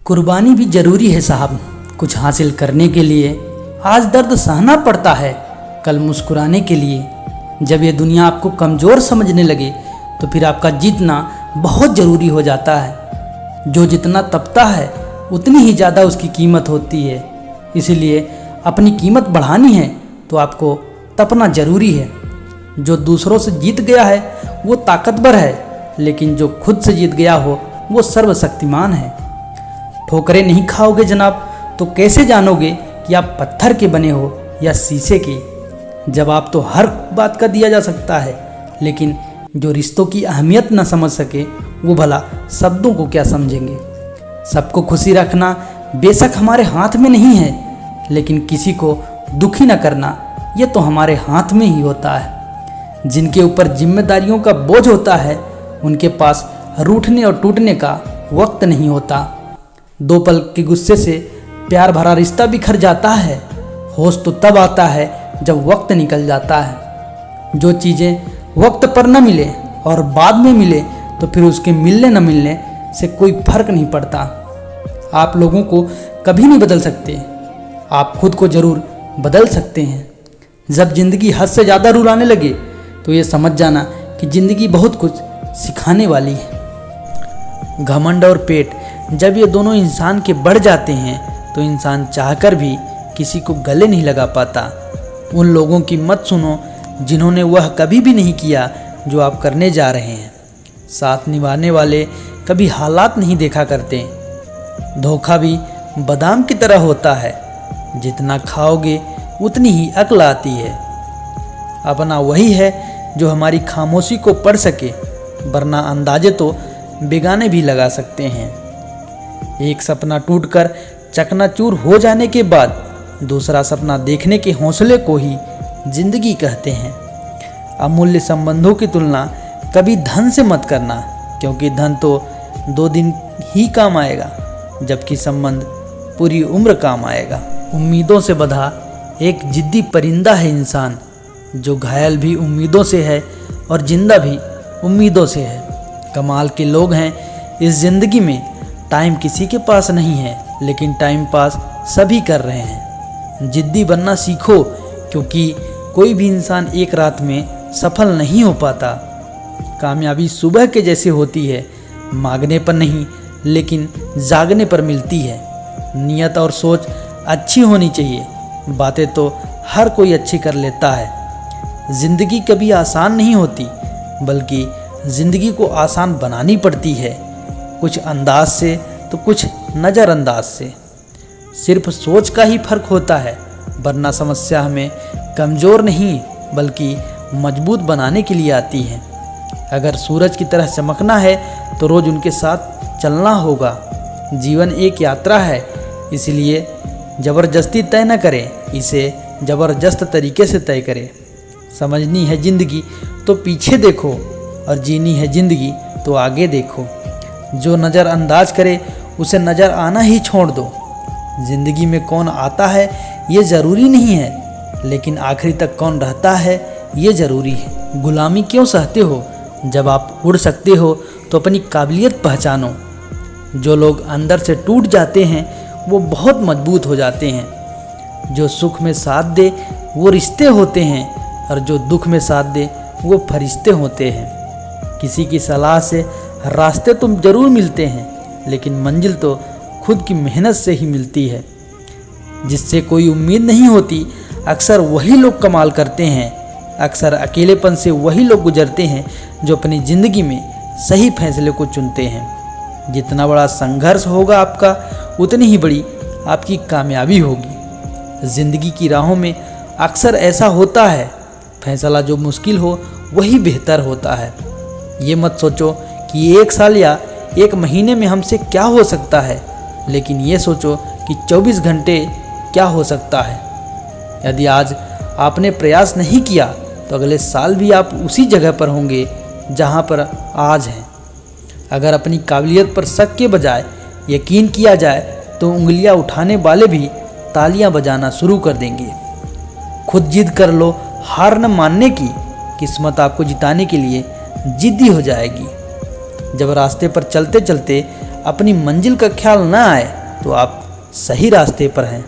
कुर्बानी भी ज़रूरी है साहब। कुछ हासिल करने के लिए आज दर्द सहना पड़ता है, कल मुस्कुराने के लिए। जब ये दुनिया आपको कमज़ोर समझने लगे तो फिर आपका जीतना बहुत ज़रूरी हो जाता है। जो जितना तपता है उतनी ही ज़्यादा उसकी कीमत होती है। इसलिए अपनी कीमत बढ़ानी है तो आपको तपना ज़रूरी है। जो दूसरों से जीत गया है वो ताकतवर है, लेकिन जो खुद से जीत गया हो वो सर्वशक्तिमान है। ठोकरें नहीं खाओगे जनाब तो कैसे जानोगे कि आप पत्थर के बने हो या शीशे के। जवाब तो हर बात का दिया जा सकता है, लेकिन जो रिश्तों की अहमियत न समझ सके वो भला शब्दों को क्या समझेंगे। सबको खुशी रखना बेशक हमारे हाथ में नहीं है, लेकिन किसी को दुखी न करना ये तो हमारे हाथ में ही होता है। जिनके ऊपर जिम्मेदारियों का बोझ होता है उनके पास रूठने और टूटने का वक्त नहीं होता। दो पल के गुस्से से प्यार भरा रिश्ता बिखर जाता है। होश तो तब आता है जब वक्त निकल जाता है। जो चीज़ें वक्त पर न मिले और बाद में मिले तो फिर उसके मिलने न मिलने से कोई फर्क नहीं पड़ता। आप लोगों को कभी नहीं बदल सकते, आप खुद को ज़रूर बदल सकते हैं। जब ज़िंदगी हद से ज़्यादा रुलाने लगे तो ये समझ जाना कि ज़िंदगी बहुत कुछ सिखाने वाली है। घमंड और पेट जब ये दोनों इंसान के बढ़ जाते हैं तो इंसान चाहकर भी किसी को गले नहीं लगा पाता। उन लोगों की मत सुनो जिन्होंने वह कभी भी नहीं किया जो आप करने जा रहे हैं। साथ निभाने वाले कभी हालात नहीं देखा करते। धोखा भी बादाम की तरह होता है, जितना खाओगे उतनी ही अक्ल आती है। अपना वही है जो हमारी खामोशी को पढ़ सके, वरना अंदाजे तो बेगाने भी लगा सकते हैं। एक सपना टूटकर चकनाचूर हो जाने के बाद दूसरा सपना देखने के हौसले को ही जिंदगी कहते हैं। अमूल्य संबंधों की तुलना कभी धन से मत करना, क्योंकि धन तो 2 दिन ही काम आएगा, जबकि संबंध पूरी उम्र काम आएगा। उम्मीदों से बंधा एक जिद्दी परिंदा है इंसान, जो घायल भी उम्मीदों से है और जिंदा भी उम्मीदों से है। कमाल के लोग हैं इस ज़िंदगी में। टाइम किसी के पास नहीं है, लेकिन टाइम पास सभी कर रहे हैं। जिद्दी बनना सीखो, क्योंकि कोई भी इंसान एक रात में सफल नहीं हो पाता। कामयाबी सुबह के जैसे होती है, मांगने पर नहीं लेकिन जागने पर मिलती है। नियत और सोच अच्छी होनी चाहिए, बातें तो हर कोई अच्छी कर लेता है। ज़िंदगी कभी आसान नहीं होती, बल्कि ज़िंदगी को आसान बनानी पड़ती है, कुछ अंदाज से तो कुछ नज़रअंदाज से। सिर्फ सोच का ही फर्क होता है, वरना समस्या हमें कमज़ोर नहीं बल्कि मजबूत बनाने के लिए आती है। अगर सूरज की तरह चमकना है तो रोज़ उनके साथ चलना होगा। जीवन एक यात्रा है, इसलिए ज़बरदस्ती तय न करें, इसे ज़बरदस्त तरीके से तय करें। समझनी है ज़िंदगी तो पीछे देखो, और जीनी है ज़िंदगी तो आगे देखो। जो नज़रअंदाज करे उसे नज़र आना ही छोड़ दो। ज़िंदगी में कौन आता है ये ज़रूरी नहीं है, लेकिन आखिरी तक कौन रहता है ये ज़रूरी है। गुलामी क्यों सहते हो? जब आप उड़ सकते हो तो अपनी काबिलियत पहचानो। जो लोग अंदर से टूट जाते हैं वो बहुत मजबूत हो जाते हैं। जो सुख में साथ दे वो रिश्ते होते हैं, और जो दुख में साथ दे वो फरिश्ते होते हैं। किसी की सलाह से रास्ते तो ज़रूर मिलते हैं, लेकिन मंजिल तो खुद की मेहनत से ही मिलती है। जिससे कोई उम्मीद नहीं होती अक्सर वही लोग कमाल करते हैं। अक्सर अकेलेपन से वही लोग गुजरते हैं जो अपनी ज़िंदगी में सही फैसले को चुनते हैं। जितना बड़ा संघर्ष होगा आपका, उतनी ही बड़ी आपकी कामयाबी होगी। ज़िंदगी की राहों में अक्सर ऐसा होता है, फैसला जो मुश्किल हो वही बेहतर होता है। ये मत सोचो कि 1 साल या 1 महीने में हमसे क्या हो सकता है, लेकिन ये सोचो कि 24 घंटे क्या हो सकता है। यदि आज आपने प्रयास नहीं किया तो अगले साल भी आप उसी जगह पर होंगे जहाँ पर आज हैं। अगर अपनी काबिलियत पर शक के बजाय यकीन किया जाए तो उंगलियां उठाने वाले भी तालियां बजाना शुरू कर देंगे। खुद जिद कर लो, हार न मानने की। किस्मत आपको जिताने के लिए जिद्दी हो जाएगी। जब रास्ते पर चलते चलते अपनी मंजिल का ख्याल ना आए तो आप सही रास्ते पर हैं।